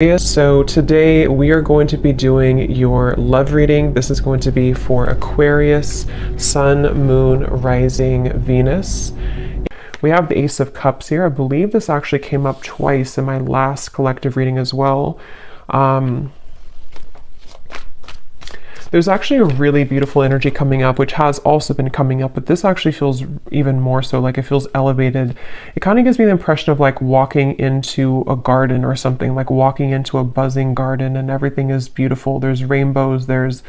So today we are going to be doing your love reading. This is going to be for Aquarius, Sun, Moon, Rising, Venus. We have the Ace of Cups here. I believe this actually came up twice in my last collective reading as well. There's actually a really beautiful energy coming up, which has also been coming up, but this actually feels even more so, like it feels elevated. It kind of gives me the impression of like walking into a garden or something, like walking into a buzzing garden and everything is beautiful. There's rainbows, there's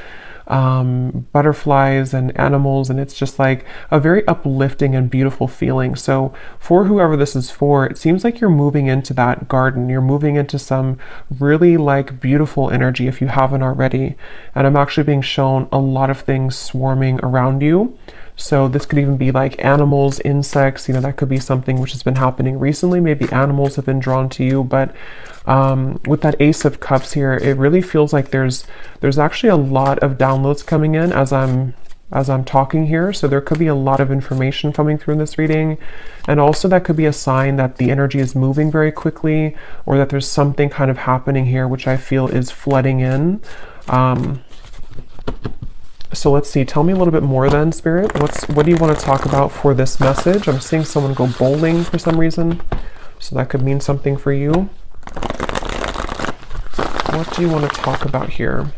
butterflies and animals, and it's just like a very uplifting and beautiful feeling. So for whoever this is for, it seems like you're moving into that garden. You're moving into some really like beautiful energy if you haven't already. And I'm actually being shown a lot of things swarming around you. So this could even be like animals, insects, that could be something which has been happening recently. Maybe animals have been drawn to you, but with that Ace of Cups here, it really feels like there's actually a lot of downloads coming in as I'm talking here. So there could be a lot of information coming through in this reading. And also that could be a sign that the energy is moving very quickly, or that there's something kind of happening here, which I feel is flooding in. So let's see, tell me a little bit more then, Spirit. What do you want to talk about for this message? I'm seeing someone go bowling for some reason, so that could mean something for you. What do you want to talk about here?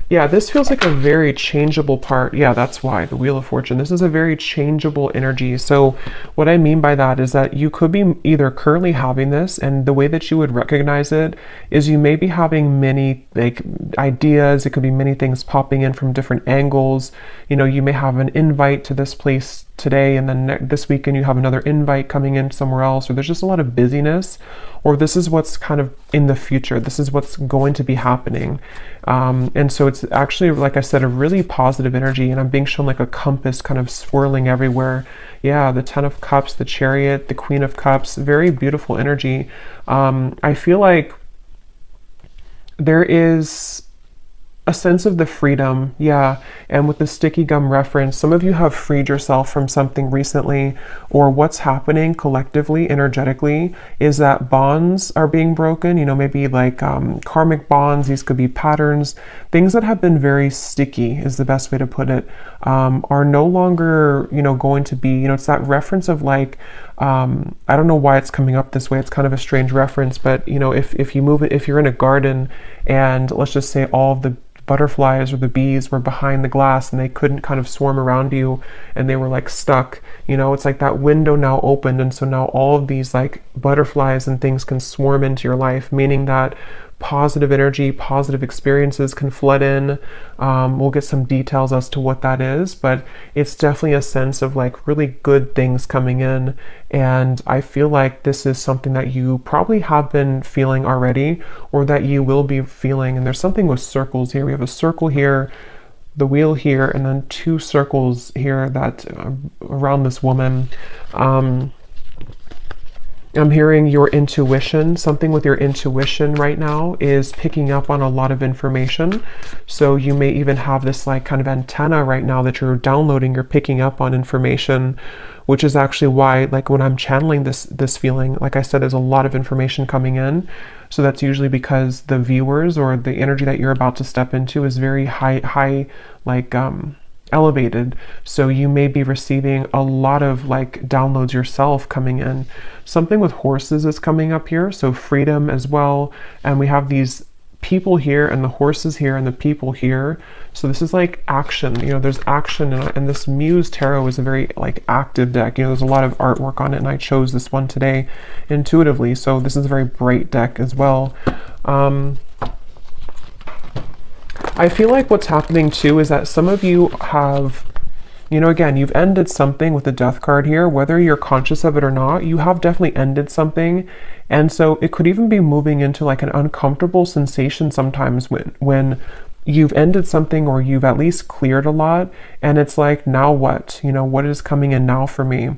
Yeah, this feels like a very changeable part. Yeah, that's why, the Wheel of Fortune. This is a very changeable energy. So what I mean by that is that you could be either currently having this, and the way that you would recognize it is you may be having many like ideas. It could be many things popping in from different angles. You may have an invite to this place today, and then this weekend you have another invite coming in somewhere else, or there's just a lot of busyness, or this is what's kind of in the future. This is what's going to be happening. And so it's actually, like I said, a really positive energy, and I'm being shown like a compass kind of swirling everywhere. Yeah, the Ten of Cups, the Chariot, the Queen of Cups, very beautiful energy. I feel like there is a sense of the freedom, yeah. And with the sticky gum reference, some of you have freed yourself from something recently, or what's happening collectively, energetically, is that bonds are being broken, maybe like karmic bonds. These could be patterns, things that have been very sticky is the best way to put it, are no longer, going to be, it's that reference of like, I don't know why it's coming up this way. It's kind of a strange reference, but if you move it, if you're in a garden and let's just say all of the butterflies or the bees were behind the glass and they couldn't kind of swarm around you and they were like stuck, it's like that window now opened, and so now all of these like butterflies and things can swarm into your life, meaning that positive energy, positive experiences can flood in. We'll get some details as to what that is, but it's definitely a sense of like really good things coming in. And I feel like this is something that you probably have been feeling already, or that you will be feeling. And there's something with circles here. We have a circle here, the wheel here, and then two circles here that around this woman. I'm hearing your intuition. Something with your intuition right now is picking up on a lot of information. So you may even have this like kind of antenna right now that you're downloading, you're picking up on information, which is actually why, like when I'm channeling this feeling, like I said, there's a lot of information coming in. So that's usually because the viewers or the energy that you're about to step into is very high, like elevated. So you may be receiving a lot of like downloads yourself coming in. Something with horses is coming up here, so freedom as well. And we have these people here and the horses here and the people here. So this is like action, there's action, and this Muse Tarot is a very like active deck. There's a lot of artwork on it, and I chose this one today intuitively. So this is a very bright deck as well. I feel like what's happening too is that some of you have, again, you've ended something with the Death card here, whether you're conscious of it or not. You have definitely ended something. And so it could even be moving into like an uncomfortable sensation sometimes when you've ended something, or you've at least cleared a lot. And it's like, now what? What is coming in now for me?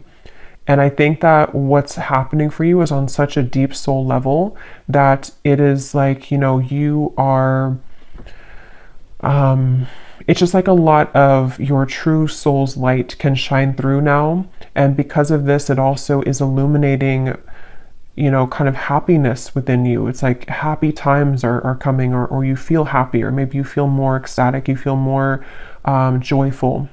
And I think that what's happening for you is on such a deep soul level that it is like, you are... it's just like a lot of your true soul's light can shine through now. And because of this, it also is illuminating you know, kind of happiness within you. It's like happy times are coming, or you feel happy, or maybe you feel more ecstatic, you feel more joyful.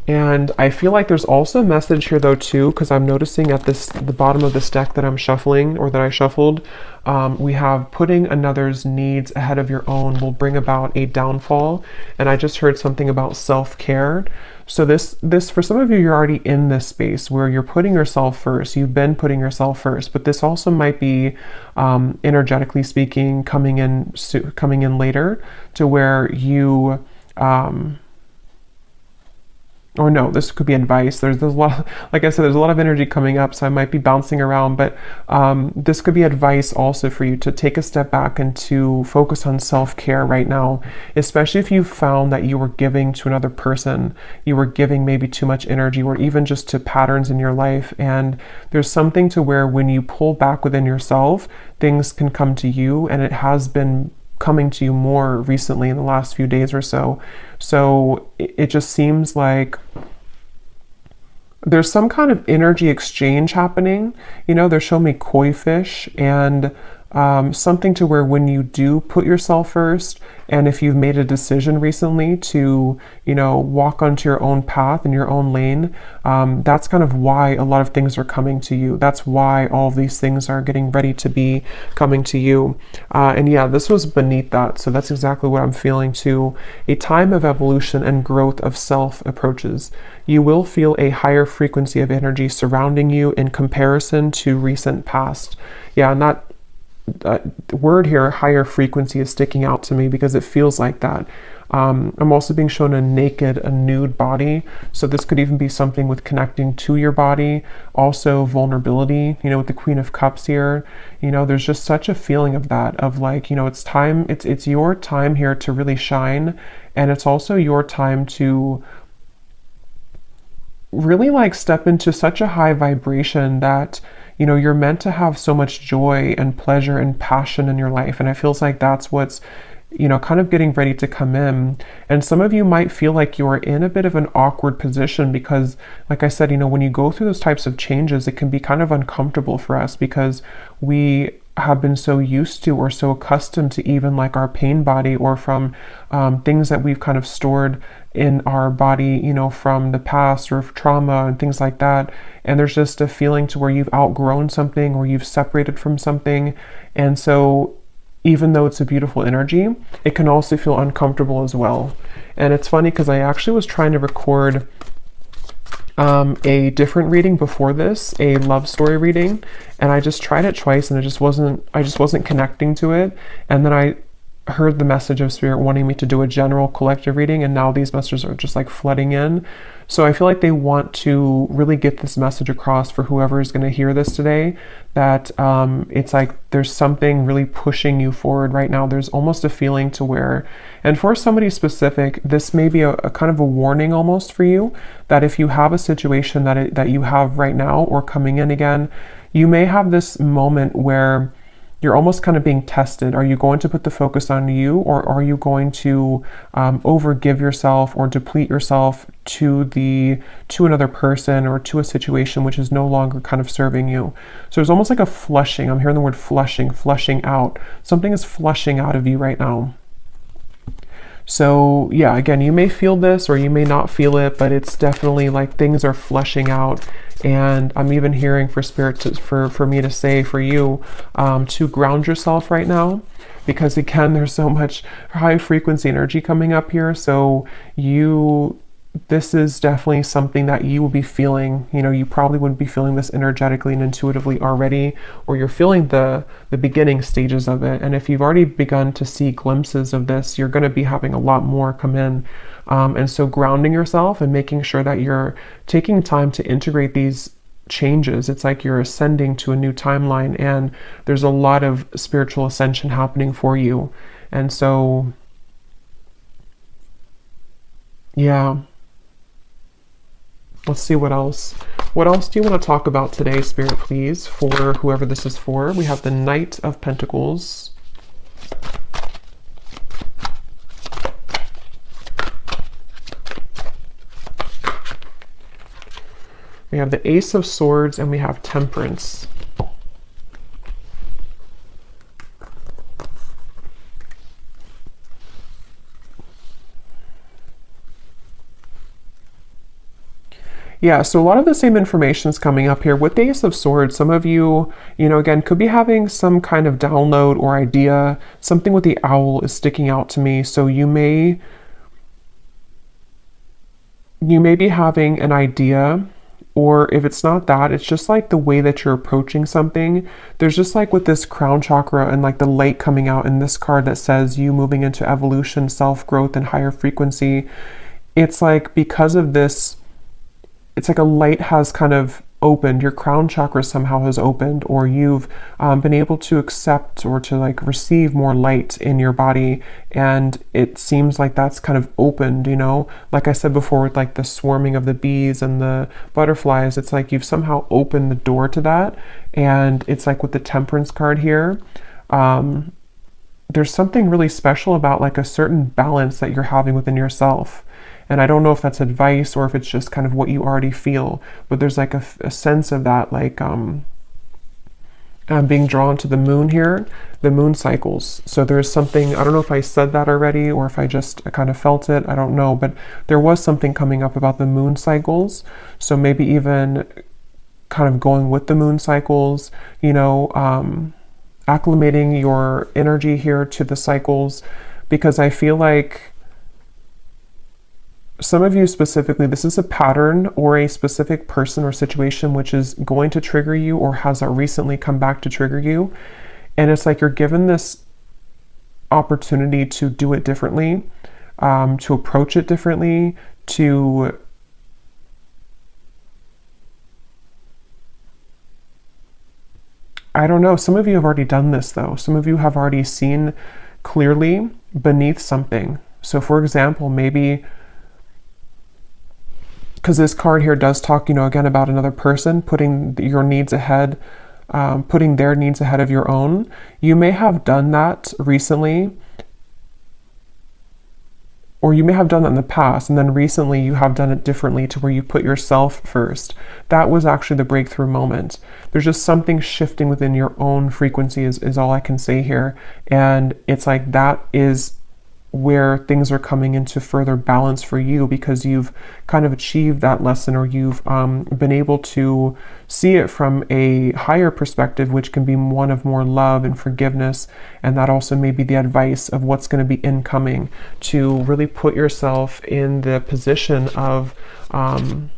And I feel like there's also a message here though too, because I'm noticing at the bottom of this deck that I'm shuffling, or that I shuffled, we have putting another's needs ahead of your own will bring about a downfall. And I just heard something about self-care. So this for some of you, you're already in this space where you're putting yourself first. You've been putting yourself first, but this also might be energetically speaking coming in later, to where you or no, this could be advice. There's a lot, like I said, there's a lot of energy coming up, so I might be bouncing around, but this could be advice also for you to take a step back and to focus on self-care right now, especially if you found that you were giving to another person, you were giving maybe too much energy, or even just to patterns in your life. And there's something to where when you pull back within yourself, things can come to you, and it has been coming to you more recently in the last few days or so. So it just seems like there's some kind of energy exchange happening. You know, they're showing me koi fish, and something to where when you do put yourself first, and if you've made a decision recently to, you know, walk onto your own path in your own lane, that's kind of why a lot of things are coming to you. That's why all of these things are getting ready to be coming to you. And yeah, this was beneath that. So that's exactly what I'm feeling too. A time of evolution and growth of self approaches. You will feel a higher frequency of energy surrounding you in comparison to recent past. Yeah, and that word here, higher frequency, is sticking out to me because it feels like that. I'm also being shown a naked, a nude body. So this could even be something with connecting to your body. Also vulnerability, you know, with the Queen of Cups here. You know, there's just such a feeling of that, of like, you know, it's time, it's your time here to really shine. And it's also your time to really like step into such a high vibration that, you know, you're meant to have so much joy and pleasure and passion in your life. And it feels like that's what's, you know, kind of getting ready to come in. And some of you might feel like you're in a bit of an awkward position because, like I said, you know, when you go through those types of changes, it can be kind of uncomfortable for us because we have been so used to or so accustomed to even like our pain body, or from things that we've kind of stored in our body, you know, from the past, or trauma and things like that. And there's just a feeling to where you've outgrown something, or you've separated from something. And so even though it's a beautiful energy, it can also feel uncomfortable as well. And it's funny because I actually was trying to record a different reading before this, a love story reading, and I just tried it twice, and I just wasn't connecting to it. And then I heard the message of Spirit wanting me to do a general collective reading, and now these messages are just like flooding in. So I feel like they want to really get this message across for whoever is going to hear this today, that it's like there's something really pushing you forward right now. There's almost a feeling to where, and for somebody specific, this may be a kind of a warning almost for you, that if you have a situation that you have right now or coming in again, you may have this moment where you're almost kind of being tested. Are you going to put the focus on you, or are you going to overgive yourself or deplete yourself to another person or to a situation which is no longer kind of serving you? So there's almost like a flushing. I'm hearing the word flushing out. Something is flushing out of you right now. So yeah, again, you may feel this or you may not feel it, but it's definitely like things are flushing out. And I'm even hearing for Spirit for me to say for you to ground yourself right now, because again, there's so much high frequency energy coming up here. So this is definitely something that you will be feeling. You know, you probably wouldn't be feeling this energetically and intuitively already, or you're feeling the beginning stages of it. And if you've already begun to see glimpses of this, you're going to be having a lot more come in. And so grounding yourself and making sure that you're taking time to integrate these changes. It's like you're ascending to a new timeline, and there's a lot of spiritual ascension happening for you. And so, yeah. Let's see what else. What else do you want to talk about today, Spirit, please, for whoever this is for? We have the Knight of Pentacles. We have the Ace of Swords and we have Temperance. Yeah, so a lot of the same information is coming up here. With the Ace of Swords, some of you, again, could be having some kind of download or idea. Something with the owl is sticking out to me. So you may be having an idea, or if it's not that, it's just like the way that you're approaching something. There's just like with this crown chakra and like the light coming out in this card that says you moving into evolution, self-growth, and higher frequency. It's like because of this, it's like a light has kind of opened, your crown chakra somehow has opened, or you've been able to accept or to like receive more light in your body, and it seems like that's kind of opened, like I said before with like the swarming of the bees and the butterflies. It's like you've somehow opened the door to that. And it's like with the Temperance card here, there's something really special about like a certain balance that you're having within yourself. And I don't know if that's advice or if it's just kind of what you already feel, but there's like a sense of that, like I'm being drawn to the moon here, the moon cycles. So there's something, I don't know if I said that already or if I just kind of felt it, I don't know, but there was something coming up about the moon cycles. So maybe even kind of going with the moon cycles, acclimating your energy here to the cycles, because I feel like some of you specifically, this is a pattern or a specific person or situation which is going to trigger you or has recently come back to trigger you. And it's like you're given this opportunity to do it differently, to approach it differently, I don't know, some of you have already done this though. Some of you have already seen clearly beneath something. So for example, maybe, because this card here does talk, again, about another person putting your needs ahead, putting their needs ahead of your own. You may have done that recently, or you may have done that in the past, and then recently you have done it differently to where you put yourself first. That was actually the breakthrough moment. There's just something shifting within your own frequency is all I can say here. And it's like that is where things are coming into further balance for you, because you've kind of achieved that lesson, or you've been able to see it from a higher perspective, which can be one of more love and forgiveness. And that also may be the advice of what's going to be incoming, to really put yourself in the position of kind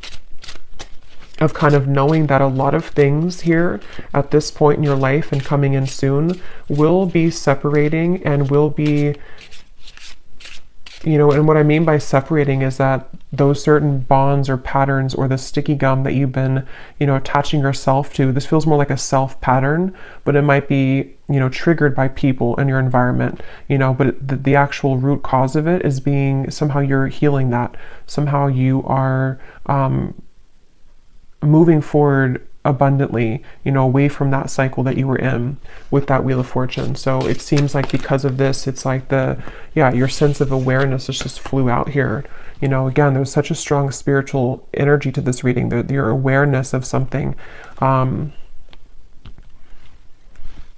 of knowing that a lot of things here at this point in your life and coming in soon will be separating and will be, and what I mean by separating is that those certain bonds or patterns or the sticky gum that you've been, attaching yourself to, this feels more like a self pattern, but it might be, triggered by people in your environment, but the actual root cause of it is being, somehow you're healing that. Somehow you are moving forward abundantly, away from that cycle that you were in with that Wheel of Fortune. So it seems like because of this, it's like your sense of awareness just flew out here. Again, there's such a strong spiritual energy to this reading, your awareness of something. And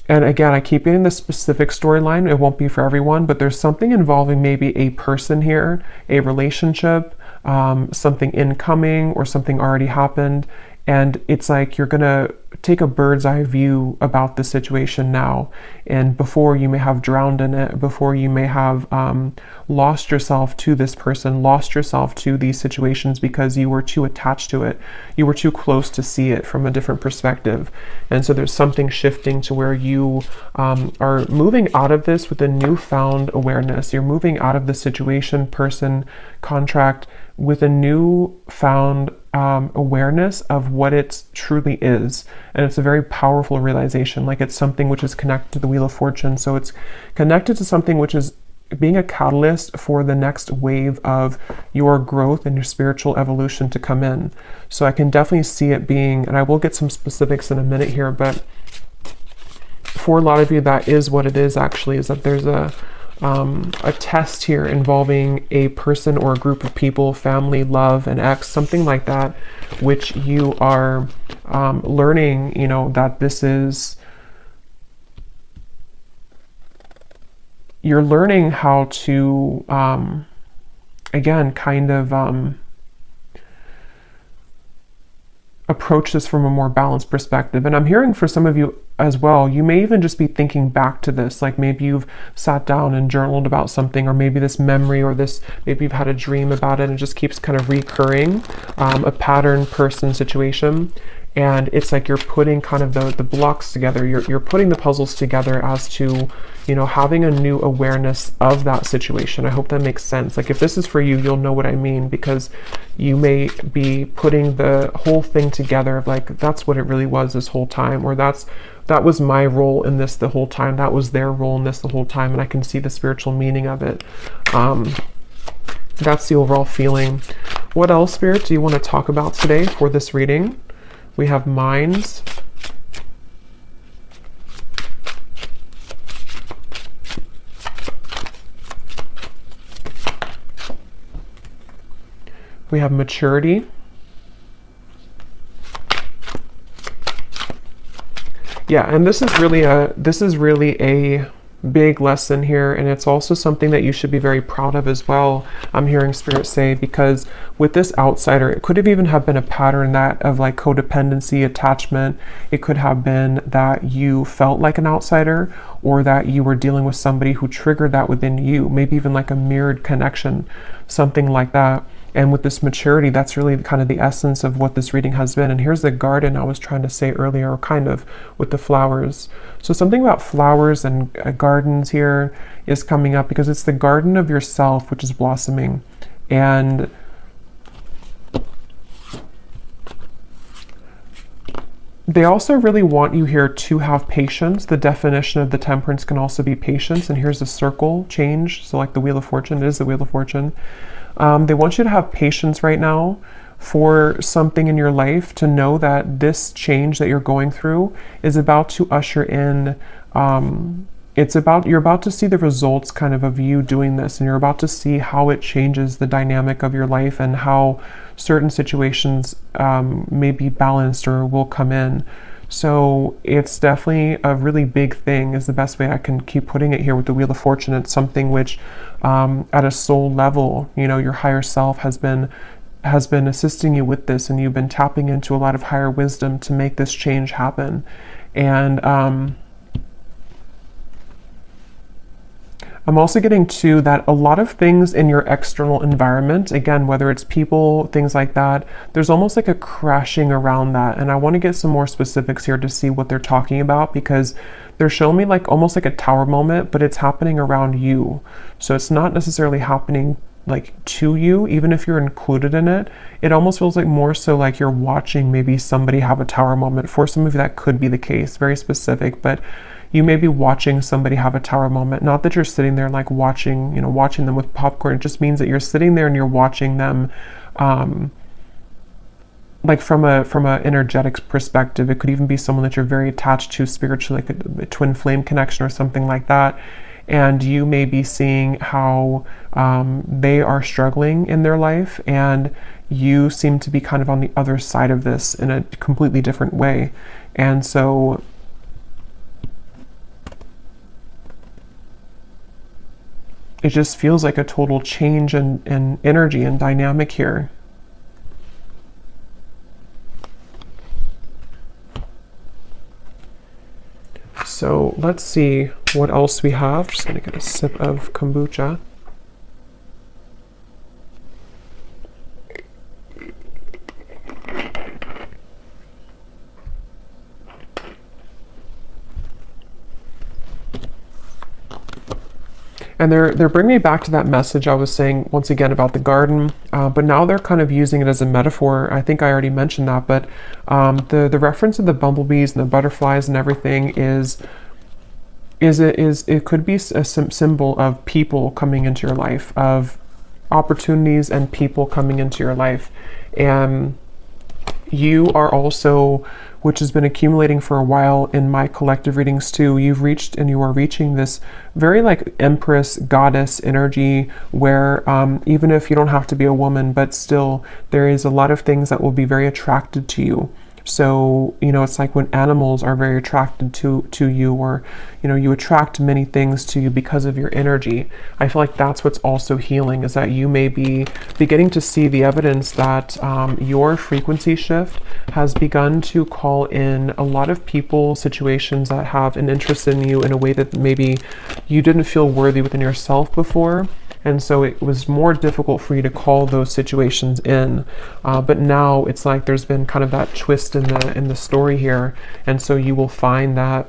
again, I keep getting the specific storyline. It won't be for everyone, but there's something involving maybe a person here, a relationship, something incoming, or something already happened. And it's like you're going to take a bird's eye view about the situation now. And before, you may have drowned in it, before you may have lost yourself to this person, lost yourself to these situations because you were too attached to it. You were too close to see it from a different perspective. And so there's something shifting to where you are moving out of this with a newfound awareness. You're moving out of the situation, person, contract with a newfound awareness of what it truly is. And it's a very powerful realization. Like, it's something which is connected to the Wheel of Fortune. So it's connected to something which is being a catalyst for the next wave of your growth and your spiritual evolution to come in. So I can definitely see it being, and I will get some specifics in a minute here, but for a lot of you, that is what it is actually, is that there's a a test here involving a person or a group of people, family, love, an ex, something like that, which you are learning, you know, that this is, you're learning how to, again, kind of approach this from a more balanced perspective. And I'm hearing for some of you as well, you may even just be thinking back to this, like maybe you've sat down and journaled about something, or maybe this memory, or this, maybe you've had a dream about it and it just keeps kind of recurring, a pattern, person, situation. And it's like you're putting kind of the blocks together, you're putting the puzzles together as to, you know, having a new awareness of that situation. I hope that makes sense. Like if this is for you, you'll know what I mean, because you may be putting the whole thing together of like, that's what it really was this whole time, or that was my role in this the whole time, that was their role in this the whole time, and I can see the spiritual meaning of it. That's the overall feeling. What else, Spirit, do you want to talk about today for this reading? We have minds. We have maturity. Yeah, and this is really a big lesson here, and it's also something that you should be very proud of as well. I'm hearing Spirit say, because with this outsider, it could have even have been a pattern that of like codependency, attachment. It could have been that you felt like an outsider, or that you were dealing with somebody who triggered that within you, maybe even like a mirrored connection, something like that. And with this maturity, that's really kind of the essence of what this reading has been. And here's the garden I was trying to say earlier, or kind of with the flowers. So something about flowers and gardens here is coming up, because it's the garden of yourself, which is blossoming. And they also really want you here to have patience. The definition of the temperance can also be patience. And here's a circle change. So like the Wheel of Fortune, it is the Wheel of Fortune. They want you to have patience right now for something in your life, to know that this change that you're going through is about to usher in, you're about to see the results kind of you doing this, and you're about to see how it changes the dynamic of your life, and how certain situations may be balanced or will come in. So it's definitely a really big thing, is the best way I can keep putting it here with the Wheel of Fortune. It's something which at a soul level, you know, your higher self has been assisting you with this, and you've been tapping into a lot of higher wisdom to make this change happen. And I'm also getting to that a lot of things in your external environment, again, whether it's people, things like that, there's almost like a crashing around that. And I want to get some more specifics here to see what they're talking about, because they're showing me like almost like a tower moment, but it's happening around you. So it's not necessarily happening like to you, even if you're included in it. It almost feels like more so like you're watching maybe somebody have a tower moment. For some of you, that could be the case, very specific, but you may be watching somebody have a tower moment. Not that you're sitting there like watching, you know, watching them with popcorn. It just means that you're sitting there and you're watching them, like from a energetic perspective. It could even be someone that you're very attached to spiritually, like a twin flame connection or something like that. And you may be seeing how they are struggling in their life, and you seem to be kind of on the other side of this in a completely different way. And so it just feels like a total change in energy and dynamic here. So let's see what else we have. Just gonna get a sip of kombucha. And they're bringing me back to that message I was saying once again about the garden, but now they're kind of using it as a metaphor. I think I already mentioned that, but the reference to the bumblebees and the butterflies and everything it could be a symbol of people coming into your life, of opportunities and people coming into your life. And You are also, which has been accumulating for a while in my collective readings too, you've reached and you are reaching this very like empress goddess energy where even if you don't have to be a woman, but still there is a lot of things that will be very attracted to you. So, you know, it's like when animals are very attracted to you, or, you know, you attract many things to you because of your energy. I feel like that's what's also healing, is that you may be beginning to see the evidence that your frequency shift has begun to call in a lot of people, situations that have an interest in you in a way that maybe you didn't feel worthy within yourself before. And so it was more difficult for you to call those situations in, but now it's like there's been kind of that twist in the story here, and so you will find that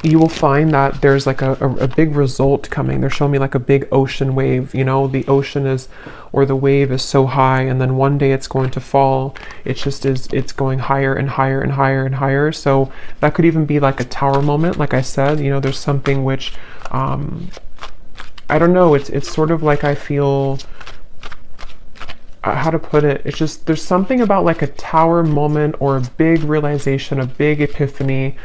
there's like a big result coming. They're showing me like a big ocean wave. You know, the ocean is, or the wave is so high, and then one day it's going to fall. It's going higher and higher and higher and higher. So that could even be like a tower moment. Like I said, you know, there's something which I don't know, it's sort of like I feel, how to put it, it's just, there's something about like a tower moment or a big realization, a big epiphany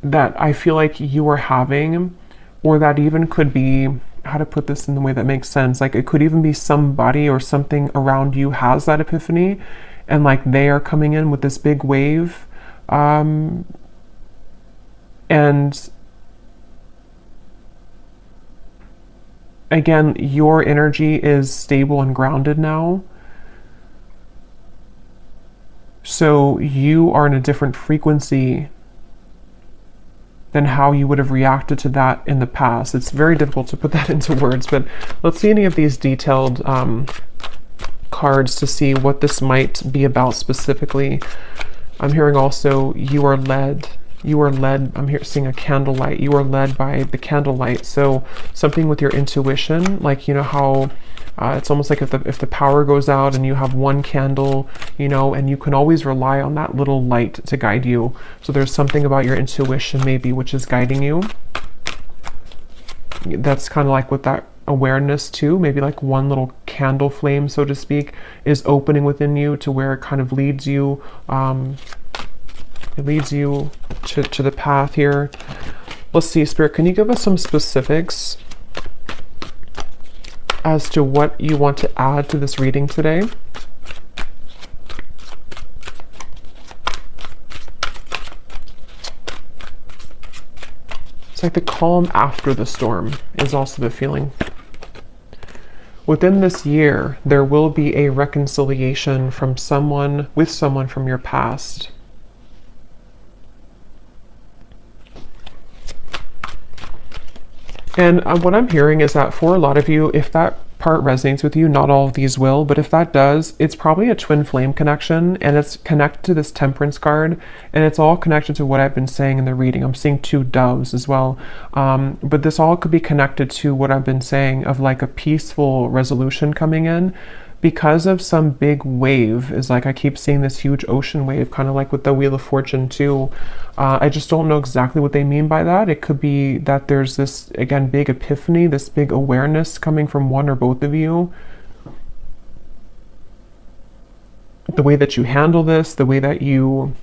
that I feel like you are having, or that even could be, how to put this in the way that makes sense, like it could even be somebody or something around you has that epiphany, and like they are coming in with this big wave, and again, your energy is stable and grounded now. So you are in a different frequency than how you would have reacted to that in the past. It's very difficult to put that into words, but let's see any of these detailed cards to see what this might be about specifically. I'm hearing also you are led. You are led, I'm here seeing a candlelight. You are led by the candlelight. So something with your intuition, like, you know how it's almost like if the power goes out and you have one candle, you know, and you can always rely on that little light to guide you. So there's something about your intuition maybe which is guiding you. That's kind of like with that awareness too, maybe like one little candle flame, so to speak, is opening within you to where it kind of leads you, it leads you to the path here. Let's see, Spirit, can you give us some specifics as to what you want to add to this reading today? It's like the calm after the storm is also the feeling. Within this year, there will be a reconciliation from someone with someone from your past. And what I'm hearing is that for a lot of you, if that part resonates with you, not all of these will, but if that does, it's probably a twin flame connection, and it's connected to this temperance card, and it's all connected to what I've been saying in the reading. I'm seeing two doves as well, but this all could be connected to what I've been saying of like a peaceful resolution coming in because of some big wave. Is like I keep seeing this huge ocean wave, kind of like with the Wheel of Fortune too. I just don't know exactly what they mean by that. It could be that there's this, again, big epiphany, this big awareness coming from one or both of you. The way that you handle this, the way that you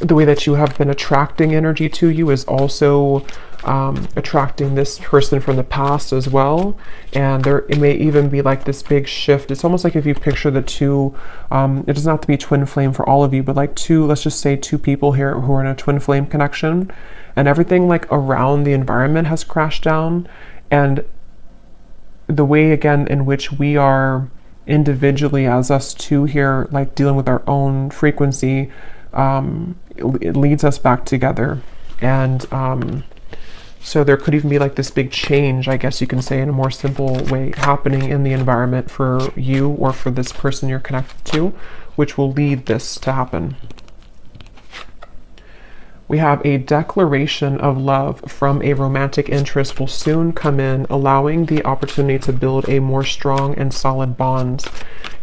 have been attracting energy to you is also attracting this person from the past as well. And it may even be like this big shift. It's almost like if you picture the two, it doesn't have to be twin flame for all of you, but like two, let's just say two people here who are in a twin flame connection, and everything like around the environment has crashed down. And the way, again, in which we are individually as us two here, like dealing with our own frequency, it leads us back together. And so there could even be like this big change, I guess you can say, in a more simple way, happening in the environment for you or for this person you're connected to, which will lead this to happen. We have a declaration of love from a romantic interest will soon come in, allowing the opportunity to build a more strong and solid bond.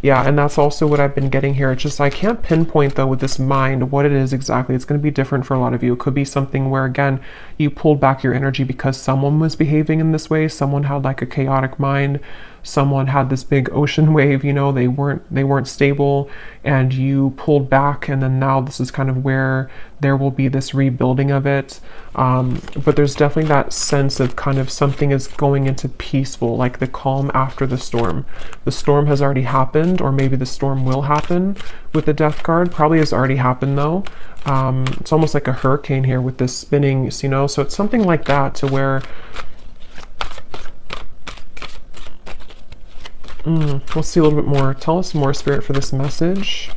Yeah, and that's also what I've been getting here. It's just, I can't pinpoint though with this mind what it is exactly. It's going to be different for a lot of you. It could be something where, again, you pulled back your energy because someone was behaving in this way. Someone had like a chaotic mind. someone had this big ocean wave, you know, they weren't stable, and you pulled back, and then now this is kind of where there will be this rebuilding of it. But there's definitely that sense of kind of something is going into peaceful, like the calm after the storm. The storm has already happened, or maybe the storm will happen with the Death card. Probably has already happened though. It's almost like a hurricane here with this spinning, you know, so it's something like that to where we'll see a little bit more. Tell us more, Spirit, for this message.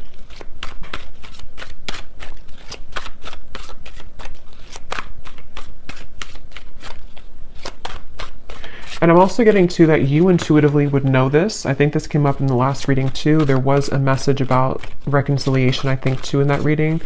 And I'm also getting to that you intuitively would know this. I think this came up in the last reading too. There was a message about reconciliation, I think, too, in that reading.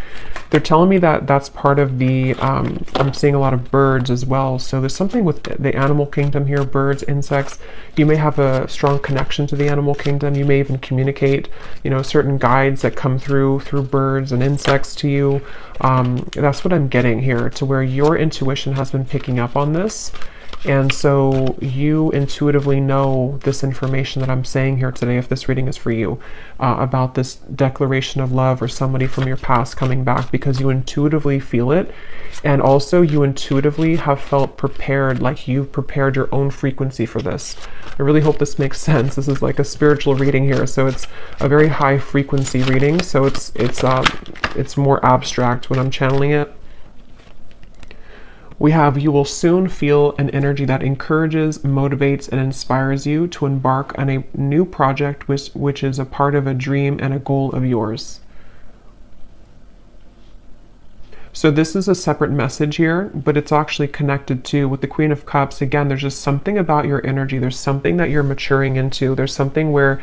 They're telling me that that's part of the, I'm seeing a lot of birds as well. So there's something with the animal kingdom here, birds, insects. You may have a strong connection to the animal kingdom. You may even communicate, you know, certain guides that come through birds and insects to you. That's what I'm getting here, to where your intuition has been picking up on this. And so you intuitively know this information that I'm saying here today, if this reading is for you, about this declaration of love or somebody from your past coming back, because you intuitively feel it. And also you intuitively have felt prepared, like you've prepared your own frequency for this. I really hope this makes sense. This is like a spiritual reading here. So it's a very high frequency reading. So it's more abstract when I'm channeling it. We have, you will soon feel an energy that encourages, motivates, and inspires you to embark on a new project which is a part of a dream and a goal of yours. So this is a separate message here, but it's actually connected to, with the Queen of Cups, again, there's just something about your energy. There's something that you're maturing into. There's something where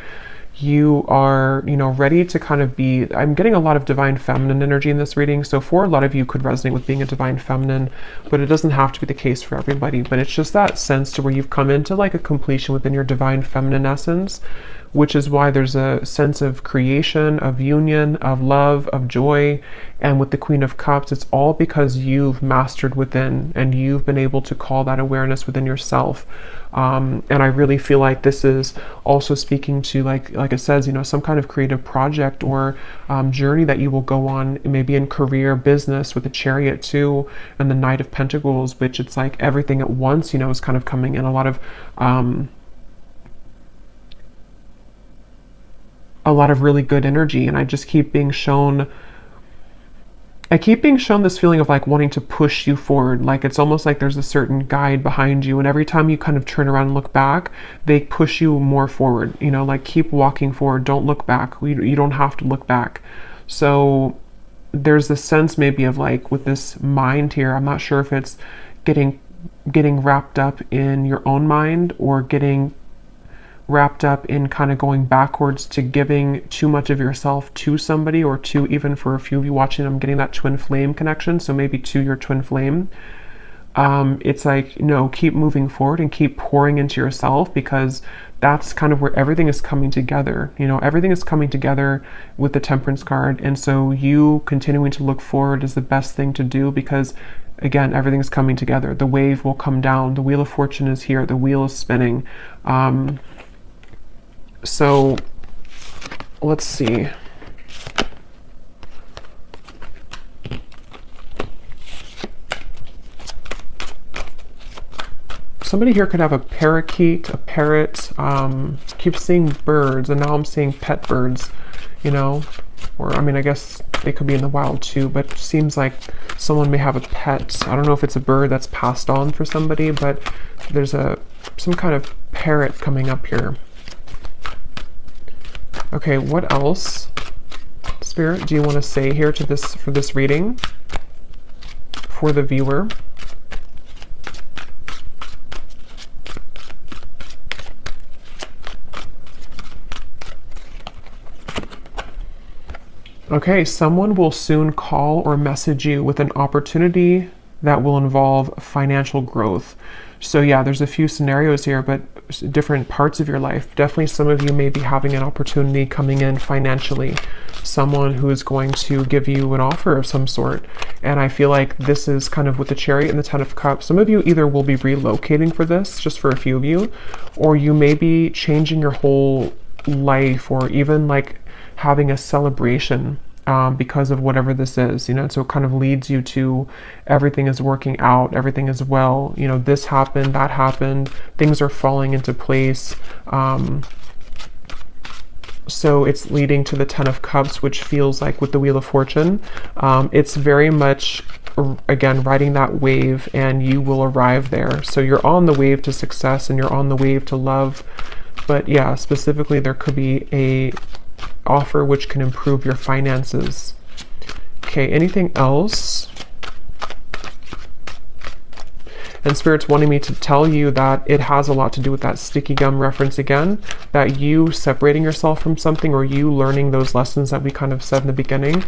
you are, you know, ready to kind of be, I'm getting a lot of divine feminine energy in this reading. So for a lot of you could resonate with being a divine feminine, but it doesn't have to be the case for everybody. But it's just that sense to where you've come into like a completion within your divine feminine essence, which is why there's a sense of creation, of union, of love, of joy. And with the Queen of Cups, it's all because you've mastered within and you've been able to call that awareness within yourself. And I really feel like this is also speaking to, like it says, you know, some kind of creative project or journey that you will go on, maybe in career, business, with the Chariot too, and the Knight of Pentacles, which it's like everything at once, you know, is kind of coming in. A lot of really good energy. And I just keep being shown, this feeling of like wanting to push you forward. Like it's almost like there's a certain guide behind you, and every time you kind of turn around and look back, they push you more forward, you know, like keep walking forward, don't look back. You don't have to look back. So there's this sense maybe of like with this mind here, I'm not sure if it's getting wrapped up in your own mind or getting wrapped up in kind of going backwards to giving too much of yourself to somebody, or to, even for a few of you watching, I'm getting that twin flame connection, so maybe to your twin flame. It's like, no, keep moving forward and keep pouring into yourself, because that's kind of where everything is coming together. You know, everything is coming together with the Temperance card, and so you continuing to look forward is the best thing to do, because again, everything's coming together. The wave will come down, the Wheel of Fortune is here, the wheel is spinning. So let's see. Somebody here could have a parakeet, a parrot. Keep seeing birds, and now I'm seeing pet birds, you know, or I mean, I guess they could be in the wild too, but it seems like someone may have a pet. I don't know if it's a bird that's passed on for somebody, but there's some kind of parrot coming up here. Okay, what else, Spirit, do you want to say here to this, for this reading for the viewer? Okay, someone will soon call or message you with an opportunity that will involve financial growth. So yeah, there's a few scenarios here, but different parts of your life. Definitely some of you may be having an opportunity coming in financially, someone who is going to give you an offer of some sort. And I feel like this is kind of with the Chariot and the Ten of Cups. Some of you either will be relocating for this, just for a few of you, or you may be changing your whole life, or even like having a celebration because of whatever this is, you know. So it kind of leads you to everything is working out, everything is well, you know, this happened, that happened, things are falling into place. So it's leading to the Ten of Cups, which feels like with the Wheel of Fortune, it's very much, again, riding that wave, and you will arrive there. So you're on the wave to success and you're on the wave to love. But yeah, specifically there could be a offer which can improve your finances. Okay, anything else? And Spirit's wanting me to tell you that it has a lot to do with that sticky gum reference again, that you separating yourself from something, or you learning those lessons that we kind of said in the beginning,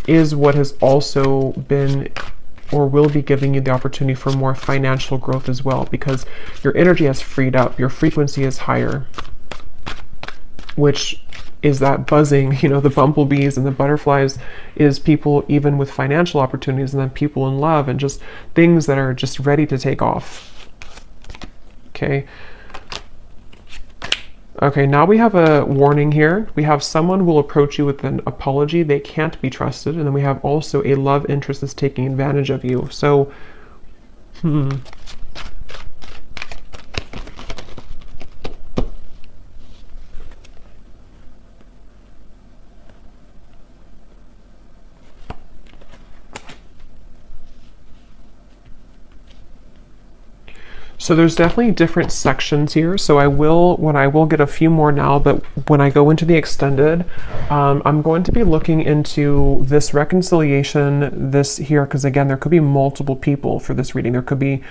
is what has also been or will be giving you the opportunity for more financial growth as well, because your energy has freed up, your frequency is higher, which is that buzzing, you know, the bumblebees and the butterflies, is people even with financial opportunities, and then people in love, and just things that are just ready to take off. Okay. Okay, now we have a warning here. We have someone will approach you with an apology. They can't be trusted. And then we have also a love interest that's taking advantage of you. So, So there's definitely different sections here. So I will get a few more now, but when I go into the extended, I'm going to be looking into this reconciliation, this here, because again, there could be multiple people for this reading. There could be,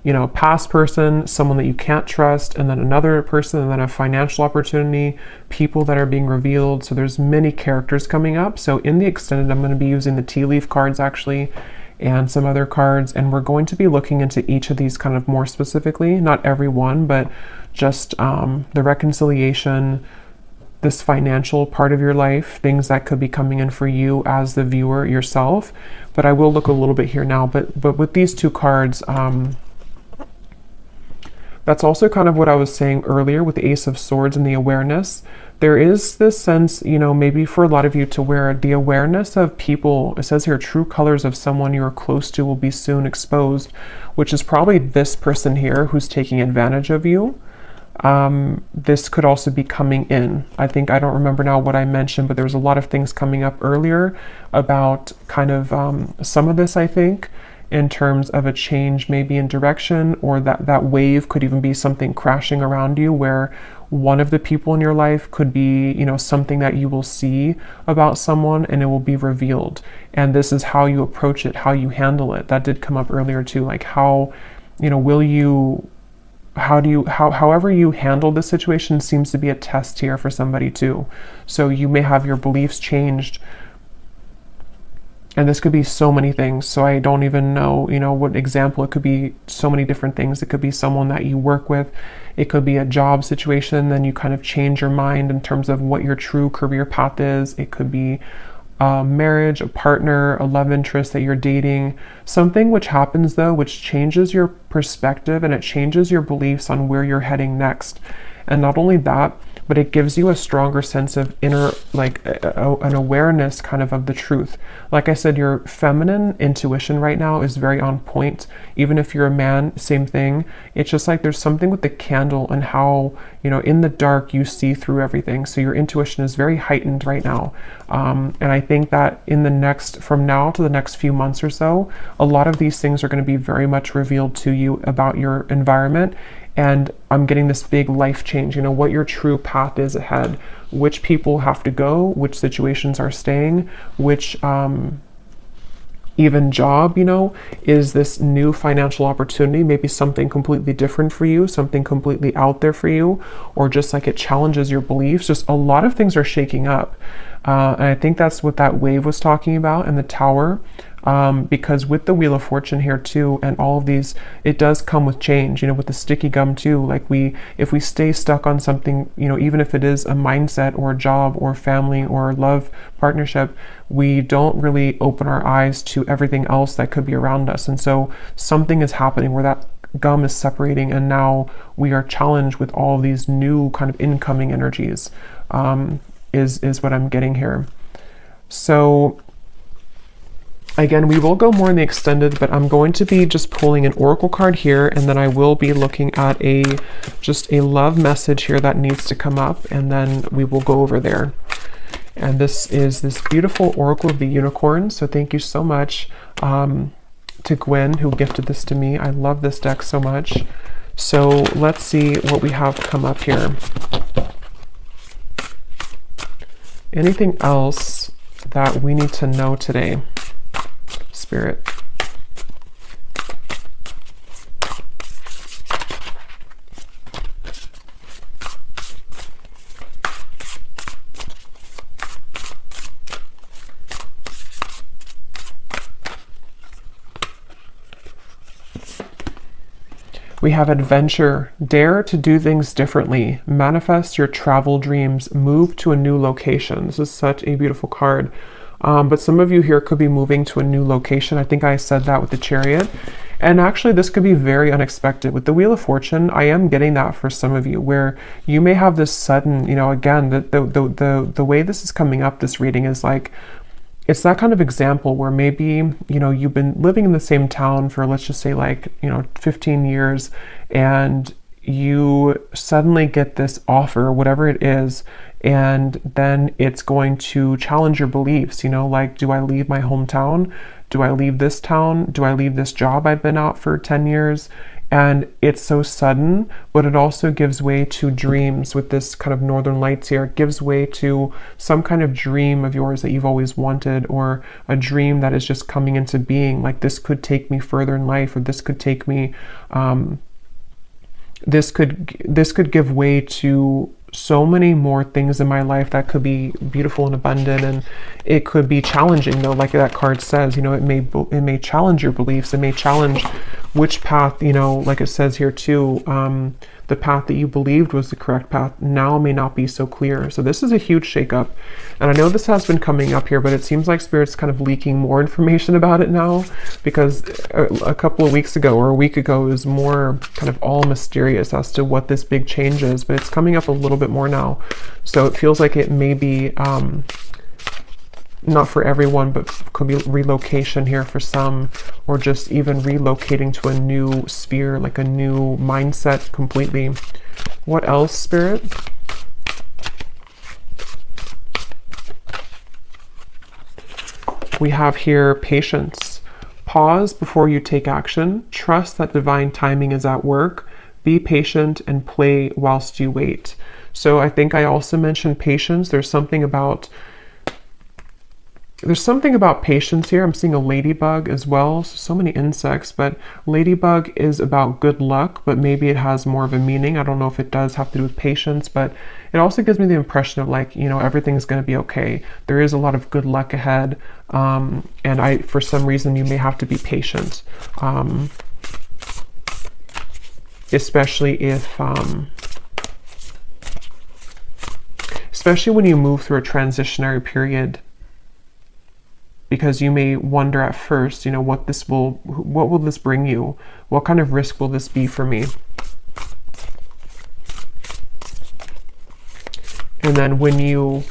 you know, a past person, someone that you can't trust, and then another person, and then a financial opportunity, people that are being revealed. So there's many characters coming up. So in the extended, I'm going to be using the tea leaf cards actually, and some other cards, and we're going to be looking into each of these kind of more specifically, not every one, but just the reconciliation, this financial part of your life, things that could be coming in for you as the viewer yourself. But I will look a little bit here now, but with these two cards, that's also kind of what I was saying earlier with the Ace of Swords and the awareness. There is this sense, you know, maybe for a lot of you, to where the awareness of people, it says here, true colors of someone you are close to will be soon exposed, which is probably this person here who's taking advantage of you. This could also be coming in. I don't remember now what I mentioned, but there was a lot of things coming up earlier about kind of some of this, I think, in terms of a change maybe in direction, or that wave could even be something crashing around you, where one of the people in your life could be, you know, something that you will see about someone and it will be revealed. And this is how you approach it, how you handle it. That did come up earlier too, like how, you know, however you handle the situation seems to be a test here for somebody too. So you may have your beliefs changed. And this could be so many things. So I don't even know, you know, what example. It could be so many different things. It could be someone that you work with. It could be a job situation. Then you kind of change your mind in terms of what your true career path is. It could be a marriage, a partner, a love interest that you're dating. Something which happens though, which changes your perspective, and it changes your beliefs on where you're heading next. And not only that, but it gives you a stronger sense of inner, like an awareness kind of the truth. Like I said, your feminine intuition right now is very on point. Even if you're a man, same thing. It's just like there's something with the candle and how, you know, in the dark you see through everything. So your intuition is very heightened right now. And I think that from now to the next few months or so, a lot of these things are going to be very much revealed to you about your environment. And I'm getting this big life change, you know, what your true path is ahead, which people have to go, which situations are staying, which even job, you know, is this new financial opportunity, maybe something completely different for you, something completely out there for you, or just like it challenges your beliefs. Just a lot of things are shaking up. And I think that's what that wave was talking about in the tower. Because with the Wheel of Fortune here too, and all of these, it does come with change, you know, with the sticky gum too. Like if we stay stuck on something, you know, even if it is a mindset or a job or family or love partnership, we don't really open our eyes to everything else that could be around us. And so something is happening where that gum is separating, and now we are challenged with all of these new kind of incoming energies, is what I'm getting here. So again, we will go more in the extended, but I'm going to be just pulling an oracle card here, and then I will be looking at just a love message here that needs to come up, and then we will go over there. And this is this beautiful Oracle of the Unicorn. So thank you so much to Gwen, who gifted this to me. I love this deck so much. So let's see what we have come up here. Anything else that we need to know today, Spirit? We have adventure. Dare to do things differently. Manifest your travel dreams. Move to a new location. This is such a beautiful card. But some of you here could be moving to a new location. I think I said that with the Chariot. And actually, this could be very unexpected. With the Wheel of Fortune, I am getting that for some of you, where you may have this sudden, you know, again, the way this is coming up, this reading is like, it's that kind of example where maybe, you know, you've been living in the same town for, let's just say, like, you know, 15 years, and you suddenly get this offer, whatever it is, and then it's going to challenge your beliefs, you know, like, do I leave my hometown? Do I leave this town? Do I leave this job I've been out for 10 years? And it's so sudden, but it also gives way to dreams with this kind of Northern Lights here. It gives way to some kind of dream of yours that you've always wanted, or a dream that is just coming into being. Like, this could take me further in life, or this could take me, this could give way to so many more things in my life that could be beautiful and abundant. And it could be challenging, though, like that card says, you know, it may challenge your beliefs. It may challenge which path, you know, like it says here too, the path that you believed was the correct path now may not be so clear. So this is a huge shakeup. And I know this has been coming up here, but it seems like Spirit's kind of leaking more information about it now, because a couple of weeks ago or a week ago it was more kind of all mysterious as to what this big change is, but it's coming up a little bit more now. So it feels like it may be not for everyone, but could be relocation here for some, or just even relocating to a new sphere, like a new mindset completely. What else, Spirit? We have here patience. Pause before you take action. Trust that divine timing is at work. Be patient and play whilst you wait. So I think I also mentioned patience. There's something about patience here. I'm seeing a ladybug as well. So many insects, but ladybug is about good luck, but maybe it has more of a meaning. I don't know if it does have to do with patience, but it also gives me the impression of, like, you know, everything's going to be okay. There is a lot of good luck ahead. And for some reason, you may have to be patient. Especially when you move through a transitionary period, because you may wonder at first, you know, what will this bring you? What kind of risk will this be for me? And then when you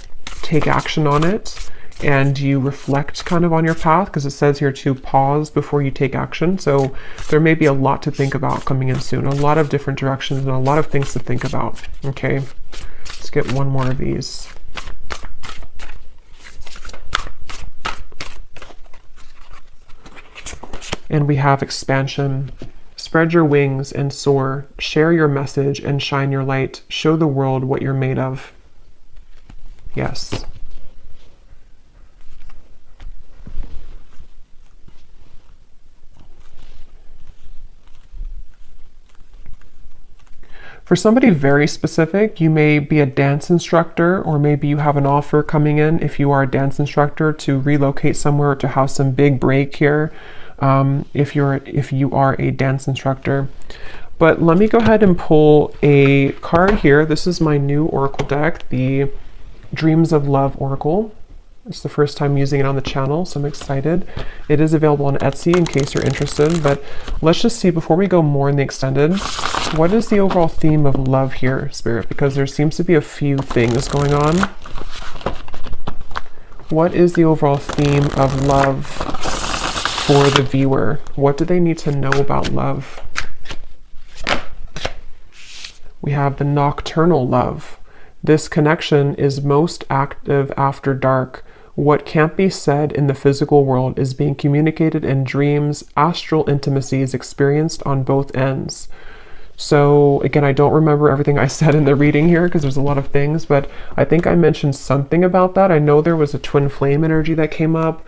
take action on it and you reflect kind of on your path, because it says here to pause before you take action. So there may be a lot to think about coming in soon, a lot of different directions and a lot of things to think about. Okay, let's get one more of these. And we have expansion. Spread your wings and soar. Share your message and shine your light. Show the world what you're made of. Yes. For somebody very specific, you may be a dance instructor, or maybe you have an offer coming in if you are a dance instructor to relocate somewhere, to have some big break here, if you are a dance instructor. But let me go ahead and pull a card here. This is my new oracle deck, the Dreams of Love Oracle. It's the first time using it on the channel, so I'm excited. It is available on Etsy in case you're interested, but let's just see, before we go more in the extended, what is the overall theme of love here, Spirit? Because there seems to be a few things going on. What is the overall theme of love for the viewer? What do they need to know about love? We have the nocturnal love. This connection is most active after dark. What can't be said in the physical world is being communicated in dreams. Astral intimacy is experienced on both ends. So again, I don't remember everything I said in the reading here because there's a lot of things, but I think I mentioned something about that. I know there was a twin flame energy that came up.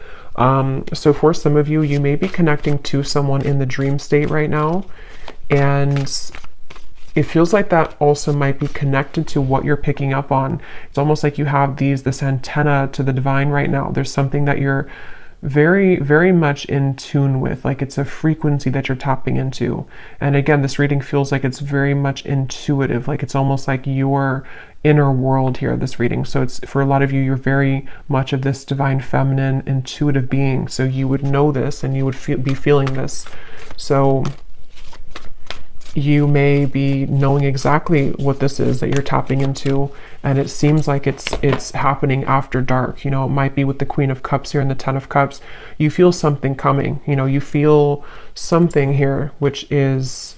So for some of you, you may be connecting to someone in the dream state right now, and it feels like that also might be connected to what you're picking up on. It's almost like you have this antenna to the divine right now. There's something that you're very, very much in tune with, like it's a frequency that you're tapping into. And again, this reading feels like it's very much intuitive, like it's almost like your inner world here, this reading. So it's, for a lot of you, you're very much of this divine feminine intuitive being. So you would know this and you would be feeling this. So you may be knowing exactly what this is that you're tapping into, and it seems like it's happening after dark. You know, it might be with the Queen of Cups here and the Ten of Cups. You feel something coming. You know, you feel something here, which is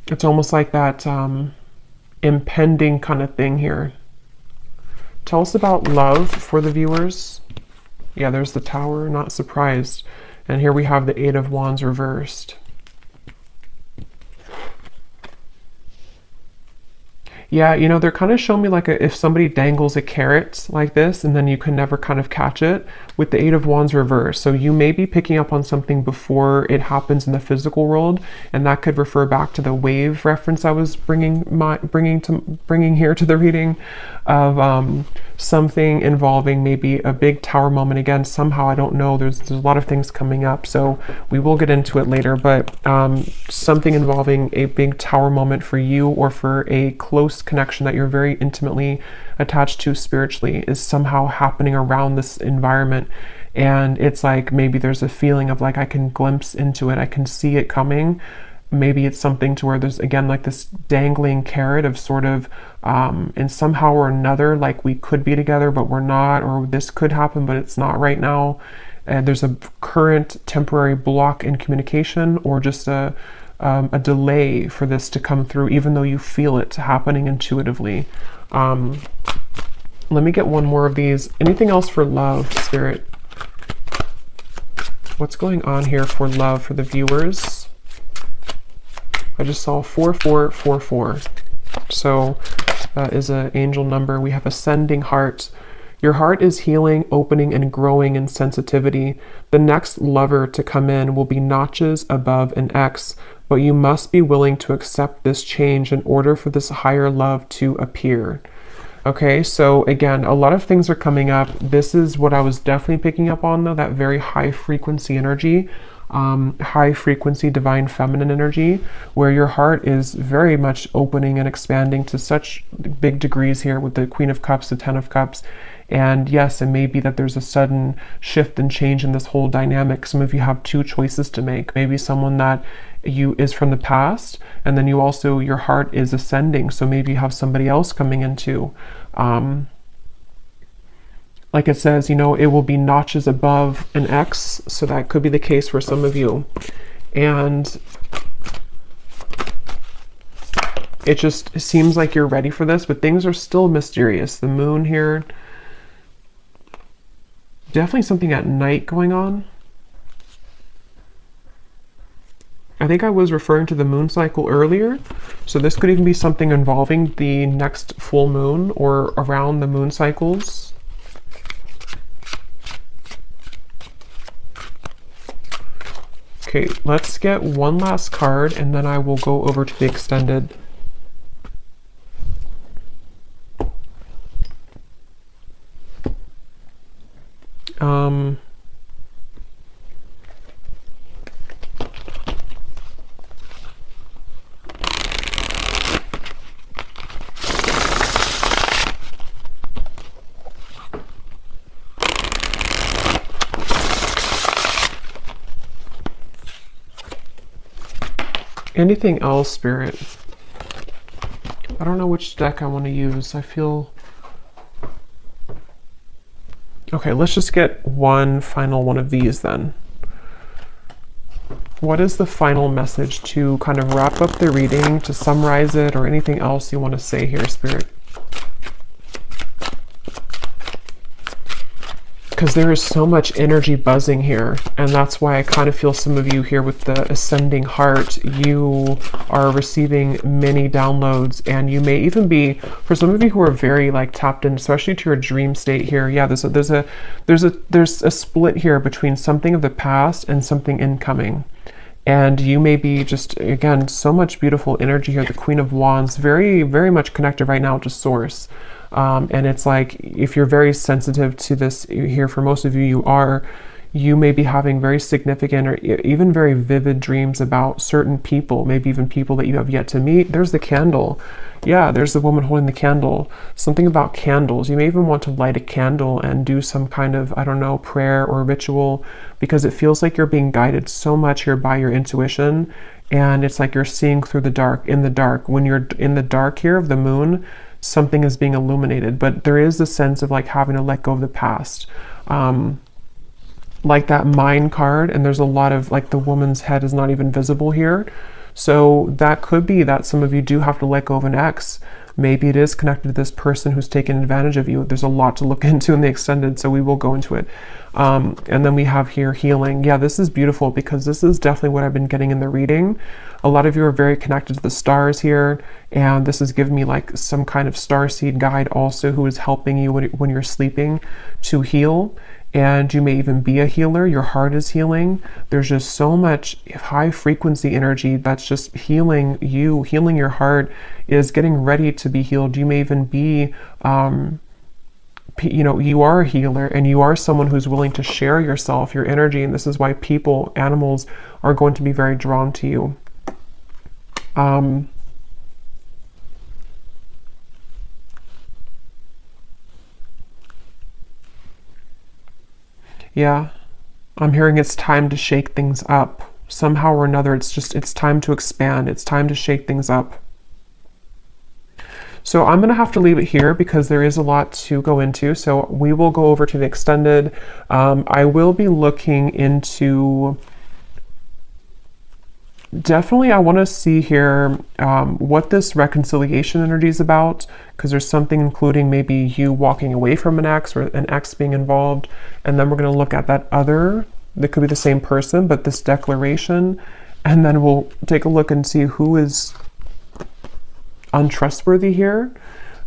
it's almost like that impending kind of thing here. Tell us about love for the viewers. Yeah, there's the Tower, not surprised. And here we have the Eight of Wands reversed. Yeah, you know, they're kind of showing me like if somebody dangles a carrot like this and then you can never kind of catch it with the Eight of Wands reversed. So you may be picking up on something before it happens in the physical world, and that could refer back to the wave reference I was bringing here to the reading of something involving maybe a big tower moment. Again, somehow, I don't know, there's a lot of things coming up, so we will get into it later, but something involving a big tower moment for you, or for a close connection that you're very intimately attached to spiritually, is somehow happening around this environment. And it's like maybe there's a feeling of like I can glimpse into it, I can see it coming. Maybe it's something to where there's, again, like this dangling carrot of sort of and somehow or another, like we could be together but we're not, or this could happen but it's not right now. And there's a current temporary block in communication, or just a delay for this to come through, even though you feel it happening intuitively. Let me get one more of these. Anything else for love, Spirit? What's going on here for love for the viewers? I just saw 4444. So that is an angel number. We have ascending heart. Your heart is healing, opening, and growing in sensitivity. The next lover to come in will be notches above an X, but you must be willing to accept this change in order for this higher love to appear. Okay, so again, a lot of things are coming up. This is what I was definitely picking up on, though, that very high frequency energy, high frequency divine feminine energy, where your heart is very much opening and expanding to such big degrees here with the Queen of Cups, the Ten of Cups. And yes, it may be that there's a sudden shift and change in this whole dynamic. Some of you have two choices to make. Maybe someone that you is from the past, and then you also, your heart is ascending, so maybe you have somebody else coming into. Like it says, you know, it will be notches above an X, so that could be the case for some of you. And it just seems like you're ready for this, but things are still mysterious. The moon here, definitely something at night going on. I think I was referring to the moon cycle earlier, so this could even be something involving the next full moon or around the moon cycles. Okay, let's get one last card and then I will go over to the extended. Anything else, Spirit? I don't know which deck I want to use. I feel... Okay, let's just get one final one of these then. What is the final message to kind of wrap up the reading, to summarize it, or anything else you want to say here, Spirit? Because there is so much energy buzzing here, and that's why I kind of feel some of you here with the ascending heart, you are receiving many downloads, and you may even be, for some of you who are very like tapped in, especially to your dream state here, yeah, there's a split here between something of the past and something incoming. And you may be just, again, so much beautiful energy here. The Queen of Wands, very, very much connected right now to Source. And it's like, if you're very sensitive to this here, for most of you, you may be having very significant or even very vivid dreams about certain people, maybe even people that you have yet to meet. There's the candle. Yeah, there's the woman holding the candle. Something about candles. You may even want to light a candle and do some kind of, I don't know, prayer or ritual, because it feels like you're being guided so much here by your intuition. And it's like you're seeing through the dark, in the dark. When you're in the dark here of the moon, something is being illuminated, but there is a sense of like having to let go of the past. Like that mind card, and there's a lot of like the woman's head is not even visible here. So that could be that some of you do have to let go of an ex. Maybe it is connected to this person who's taken advantage of you. There's a lot to look into in the extended, so we will go into it. And then we have here healing. Yeah, this is beautiful because this is definitely what I've been getting in the reading. A lot of you are very connected to the stars here, and this is giving me like some kind of starseed guide also who is helping you when you're sleeping to heal. And you may even be a healer. Your heart is healing. There's just so much high frequency energy that's just healing you. Healing your heart is getting ready to be healed. You may even be, you know, you are a healer and you are someone who's willing to share yourself, your energy. And this is why people, animals are going to be very drawn to you. Yeah, I'm hearing it's time to shake things up. Somehow or another, it's time to expand. It's time to shake things up. So I'm going to have to leave it here because there is a lot to go into. So we will go over to the extended. I will be looking into... Definitely, I want to see here what this reconciliation energy is about, because there's something including maybe you walking away from an ex or an ex being involved. And then we're going to look at that other, that could be the same person, but this declaration. And then we'll take a look and see who is untrustworthy here.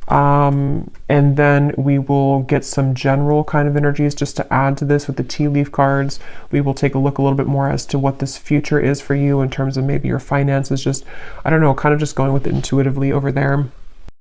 And then we will get some general kind of energies just to add to this with the tea leaf cards. We will take a look a little bit more as to what this future is for you in terms of maybe your finances, just, I don't know, kind of just going with it intuitively over there.